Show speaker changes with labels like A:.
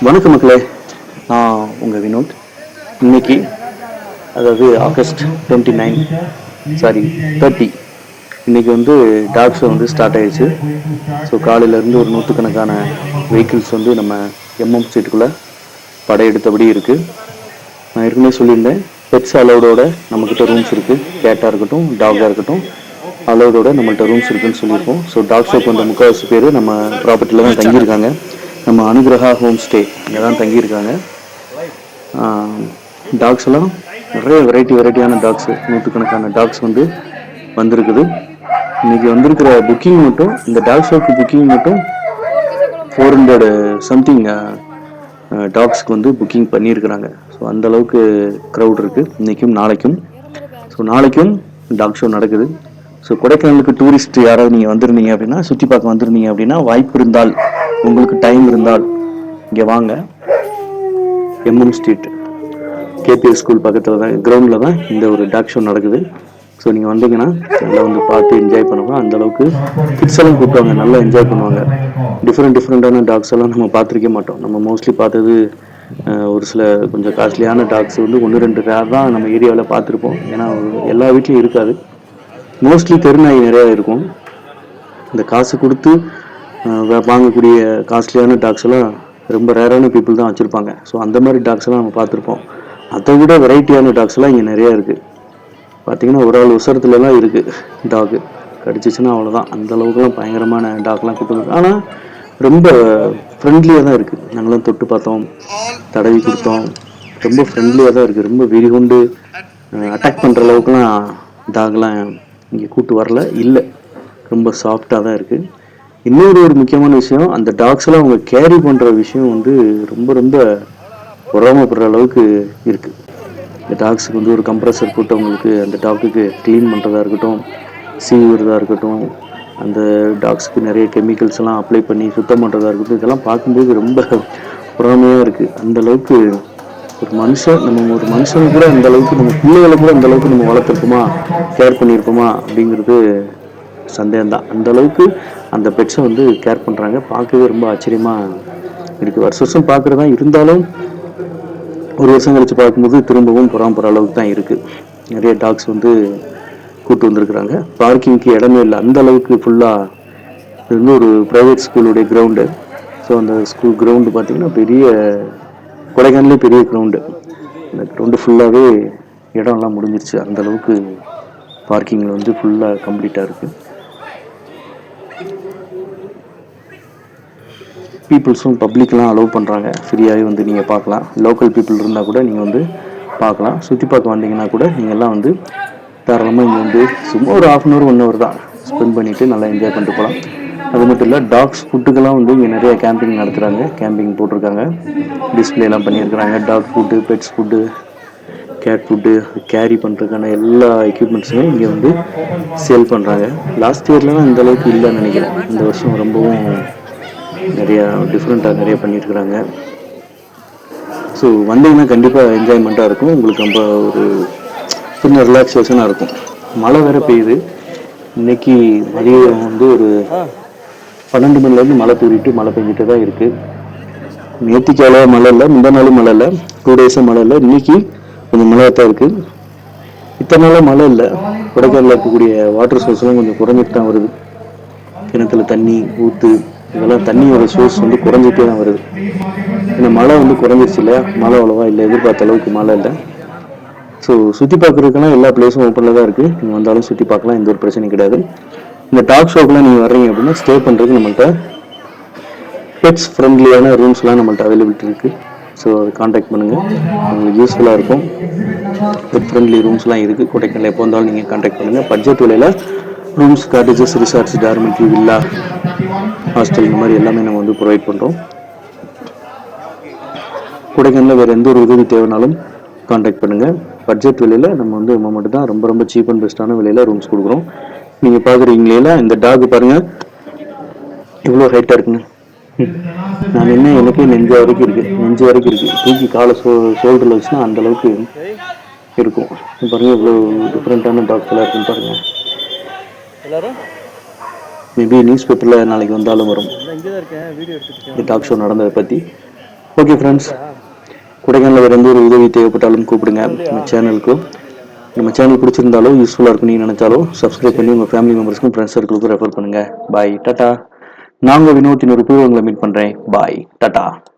A: வணக்கம் மக்களே, நான் உங்கள் வினோத். இன்னைக்கு அதாவது ஆகஸ்ட் 30 இன்னைக்கு வந்து டாக் ஷோ வந்து ஸ்டார்ட் ஆயிடுச்சு. ஸோ காலையிலேருந்து ஒரு நூற்றுக்கணக்கான வெஹிக்கிள்ஸ் வந்து நம்ம எம்எம் ஸ்ட்ரீட்டுக்குள்ளே படையெடுத்தபடி இருக்குது. நான் ஏற்கனவே சொல்லியிருந்தேன், பெட்ஸ் அலௌடோட நம்மக்கிட்ட ரூம்ஸ் இருக்குது. கேட்டாக இருக்கட்டும், டாகாக இருக்கட்டும், அலௌடோட நம்மள்ட்ட ரூம்ஸ் இருக்குன்னு சொல்லியிருக்கோம். ஸோ டாக் ஷோக்கு வந்த முக்கால்வாசி பேர் நம்ம ப்ராப்பர்ட்டியில் தான் தங்கியிருக்காங்க. நம்ம அனுகிரகா ஹோம் ஸ்டே இங்கே தான் தங்கியிருக்காங்க. டாக்ஸ் எல்லாம் நிறைய வெரைட்டியான டாக்ஸு, நூற்றுக்கணக்கான டாக்ஸ் வந்து வந்திருக்குது. இன்றைக்கி வந்திருக்கிற புக்கிங் மட்டும், இந்த டாக் ஷோக்கு புக்கிங் மட்டும் 400 சம்திங் டாக்ஸ்க்கு வந்து புக்கிங் பண்ணியிருக்கிறாங்க. ஸோ அந்தளவுக்கு க்ரௌட் இருக்குது இன்றைக்கும் நாளைக்கும். ஸோ நாளைக்கும் டாக் ஷோ நடக்குது. ஸோ கொடைக்கானலுக்கு டூரிஸ்ட் யாராவது நீங்கள் வந்திருந்தீங்க அப்படின்னா, சுற்றி பார்க்க வந்திருந்தீங்க அப்படின்னா, வாய்ப்பு இருந்தால், உங்களுக்கு டைம் இருந்தால் இங்கே வாங்க. எம்எம் ஸ்ட்ரீட் கேபிஎஸ் ஸ்கூல் பக்கத்தில் தான், கிரவுண்டில் தான் இந்த ஒரு டாக் ஷோ நடக்குது. ஸோ நீங்கள் வந்தீங்கன்னா நல்லா வந்து பார்த்து என்ஜாய் பண்ணுவோம். அந்தளவுக்கு கிட்ஸ் எல்லாம் கூப்பிடுவாங்க, நல்லா என்ஜாய் பண்ணுவாங்க. டிஃப்ரெண்ட்டான டாக்ஸ் எல்லாம் நம்ம பார்த்துருக்க மாட்டோம். நம்ம மோஸ்ட்லி பார்த்தது ஒரு சில கொஞ்சம் காஸ்ட்லியான டாக்ஸ் வந்து 1-2 ரேர் தான் நம்ம ஏரியாவில் பார்த்துருப்போம். ஏன்னா எல்லா வீட்லேயும் இருக்காது. மோஸ்ட்லி தெருநாய் நிறையா இருக்கும். இந்த காசு கொடுத்து வாங்கக்கூடிய காஸ்ட்லியான டாக்ஸ் எல்லாம் ரொம்ப ரேரான பீப்புள் தான் வச்சுருப்பாங்க. ஸோ அந்த மாதிரி டாக்ஸ் எல்லாம் நம்ம பார்த்துருப்போம். அதை விட வெரைட்டியான டாக்ஸ் எல்லாம் இங்கே நிறையா இருக்குது. பார்த்தீங்கன்னா ஒரு ஆள் உசரத்துலலாம் இருக்குது டாக்கு. கடிச்சிச்சுன்னா அவ்வளோதான். அந்த அளவுக்குலாம் பயங்கரமான டாக்லாம் கூப்பிட்டு, ஆனால் ரொம்ப ஃப்ரெண்ட்லியாக தான் இருக்குது. நாங்களாம் தொட்டு பார்த்தோம், தடவி கொடுத்தோம். ரொம்ப ஃப்ரெண்ட்லியாக தான் இருக்குது. ரொம்ப வெறி கொண்டு அட்டாக் பண்ணுற அளவுக்குலாம் டாக்லாம் இங்கே கூட்டு வரல, இல்லை. ரொம்ப சாஃப்டாக தான் இருக்குது. இன்னொரு முக்கியமான விஷயம், அந்த டாக்ஸ் எல்லாம் அவங்க கேரி பண்ணுற விஷயம் வந்து ரொம்ப பொறாமப்படுற அளவுக்கு இருக்குது. இந்த டாக்ஸுக்கு வந்து ஒரு கம்ப்ரஸர் போட்டு அவங்களுக்கு அந்த டாக்குக்கு க்ளீன் பண்ணுறதா இருக்கட்டும், சீவுறதா இருக்கட்டும், அந்த டாக்ஸுக்கு நிறைய கெமிக்கல்ஸ் எல்லாம் அப்ளை பண்ணி சுத்தம் பண்ணுறதா இருக்கட்டும், இதெல்லாம் பார்க்கும்போது ரொம்ப பொறாமையாக இருக்குது. அந்தளவுக்கு ஒரு மனுஷன் கூட அந்தளவுக்கு, நம்ம பிள்ளைகளை கூட அந்தளவுக்கு நம்ம வளர்த்துருப்போமா, கேர் பண்ணியிருப்போமா அப்படிங்கிறது சந்தேகம்தான். அந்தளவுக்கு அந்த பெட்ஸை வந்து கேர் பண்ணுறாங்க. பார்க்கவே ரொம்ப ஆச்சரியமாக இருக்குது. வருஷம் பார்க்குறதா இருந்தாலும் ஒரு வருஷம் கழித்து பார்க்கும்போது திரும்பவும் பொறாமப்படுற அளவுக்கு தான் இருக்குது. நிறைய டாக்ஸ் வந்து கூப்பிட்டு வந்திருக்கிறாங்க. பார்க்கிங்க்கு இடமே இல்லை, அந்த அளவுக்கு ஃபுல்லாக. இது வந்து ஒரு ப்ரைவேட் ஸ்கூலுடைய கிரவுண்டு. ஸோ அந்த ஸ்கூல் கிரவுண்டு பார்த்திங்கன்னா பெரிய, கொடைக்கானலே பெரிய கிரவுண்டு. அந்த கிரவுண்டு ஃபுல்லாகவே இடம்லாம் முடிஞ்சிருச்சு. அந்தளவுக்கு பார்க்கிங்கில் வந்து ஃபுல்லாக கம்ப்ளீட்டாக இருக்குது. பீப்புள்ஸும் பப்ளிக்லாம் அலோவ் பண்ணுறாங்க. ஃப்ரீயாகவே வந்து நீங்கள் பார்க்கலாம். லோக்கல் பீப்புள் இருந்தால் கூட நீங்கள் வந்து பார்க்கலாம். சுற்றி பார்க்க வந்தீங்கன்னா கூட நீங்கள்லாம் வந்து தாராளமாக இங்கே வந்து சும்மா ஒரு 1/2 hour 1 hour தான் ஸ்பெண்ட் பண்ணிவிட்டு நல்லா என்ஜாய் பண்ணிட்டு போகலாம். அது மட்டும் இல்லை, டாக்ஸ் ஃபுட்டுக்கெல்லாம் வந்து இங்கே நிறைய கேம்பிங் நடத்துகிறாங்க. கேம்பிங் போட்டிருக்காங்க, டிஸ்பிளேலாம் பண்ணியிருக்கிறாங்க. Dog food, pets food, cat food, carry பண்ணுறதுக்கான எல்லா எக்யூப்மெண்ட்ஸுமே இங்கே வந்து சேல் பண்ணுறாங்க. லாஸ்ட் இயர்லாம் இந்த அளவுக்கு இல்லைன்னு நினைக்கிறேன். இந்த வருஷம் ரொம்பவும் நிறையா டிஃப்ரெண்ட்டாக நிறைய பண்ணியிருக்கிறாங்க. ஸோ வந்தீங்கன்னா கண்டிப்பாக என்ஜாய்மெண்ட்டாக இருக்கும். உங்களுக்கு ரொம்ப ஒரு சின்ன ரிலாக்ஸேஷனாக இருக்கும். மழை வேறு பெய்யுது. இன்றைக்கி மதியம் வந்து ஒரு 12 மணிலேருந்து மழை தூரிட்டு மழை பெஞ்சிட்டு தான் இருக்குது. நேற்றுக்கு அவ்வளோ மழை இல்லை, முந்தா நாளும் மழை இல்லை, 2 days மழை இல்லை. இன்றைக்கி கொஞ்சம் மழையாக தான் இருக்குது. இத்தனை நாளாக மழை இல்லை. கொடைக்கானலில் இருக்கக்கூடிய வாட்டர் சோர்ஸ்லாம் கொஞ்சம் குறைஞ்சிட்டு தான் வருது. கிணத்துல தண்ணி ஊற்று இதெல்லாம் தண்ணியோட சோர்ஸ் வந்து குறைஞ்சிட்டே தான் வருது. ஏன்னா மழை வந்து குறைஞ்சிருச்சு இல்லையா, மழை அவ்வளோவா இல்லை, எதிர்பார்த்த அளவுக்கு மழை இல்லை. ஸோ சுற்றி பார்க்குறதுக்கெல்லாம் எல்லா பிளேஸும் ஓப்பனில் தான் இருக்குது. நீங்கள் வந்தாலும் சுற்றி பார்க்கலாம், எந்த ஒரு பிரச்சனையும் கிடையாது. இந்த டாக் ஷோக்கெலாம் நீங்கள் வர்றீங்க அப்படின்னா ஸ்டே பண்ணுறதுக்கு நம்மள்கிட்ட பெட்ஸ் ஃப்ரெண்ட்லியான ரூம்ஸ்லாம் நம்மள்கிட்ட அவைலபிலிட்டி இருக்குது. ஸோ அதை காண்டாக்ட் பண்ணுங்கள், உங்களுக்கு யூஸ்ஃபுல்லாக இருக்கும். பெட் ஃப்ரெண்ட்லி ரூம்ஸ்லாம் இருக்குது. கொடைக்கானல் எப்போ வந்தாலும் நீங்கள் காண்டாக்ட் பண்ணுங்கள். பட்ஜெட் விலையில் rooms, cottages, resorts, dormitory, villa, hostel இந்த மாதிரி எல்லாமே நம்ம வந்து ப்ரொவைட் பண்ணுறோம். கொடைக்கானலில் வேறு எந்த ஒரு உதவி தேவைனாலும் காண்டாக்ட் பண்ணுங்கள். பட்ஜெட் விலையில் நம்ம வந்து மட்டும் தான் ரொம்ப சீப் அண்ட் பெஸ்ட்டான விலையில் ரூம்ஸ் கொடுக்குறோம். நீங்கள் பார்க்குறீங்களா, இந்த டாக் பாருங்கள் இவ்வளோ ஹைட்டாக இருக்குங்க. நான் என்ன, எனக்கே நெஞ்சு வரைக்கும் இருக்குது. தூக்கி காலை ஷோல்டரில் வச்சுன்னா அந்தளவுக்கு இருக்கும். பாருங்கள் இவ்வளோ டிஃப்ரெண்ட்டான டாக்ஸ் எல்லாம் இருக்குன்னு பாருங்கள். மேபி நியூஸ் பேப்பரில் நாளைக்கு வந்தாலும் வரும் இந்த டாக் ஷோ நடந்ததை பற்றி. ஓகே ஃப்ரெண்ட்ஸ், கொடைக்கானலில் வேறு எந்த ஒரு உதவி தேவைப்பட்டாலும் கூப்பிடுங்க நம்ம சேனலுக்கு. நம்ம சேனல் பிடிச்சிருந்தாலும் யூஸ்ஃபுல்லாக இருக்கும் நீங்கள் நினச்சாலும் சப்ஸ்கிரைப் பண்ணி உங்கள் ஃபேமிலி மெம்பர்ஸ்க்கும் ஃப்ரெண்ட்ஸ் சர்க்கிளுக்கும் ரெஃபர் பண்ணுங்கள். பாய் டாட்டா. நாங்கள் வினோத்தின் ஒரு உங்களை மீட் பண்ணுறேன். பாய் டாட்டா.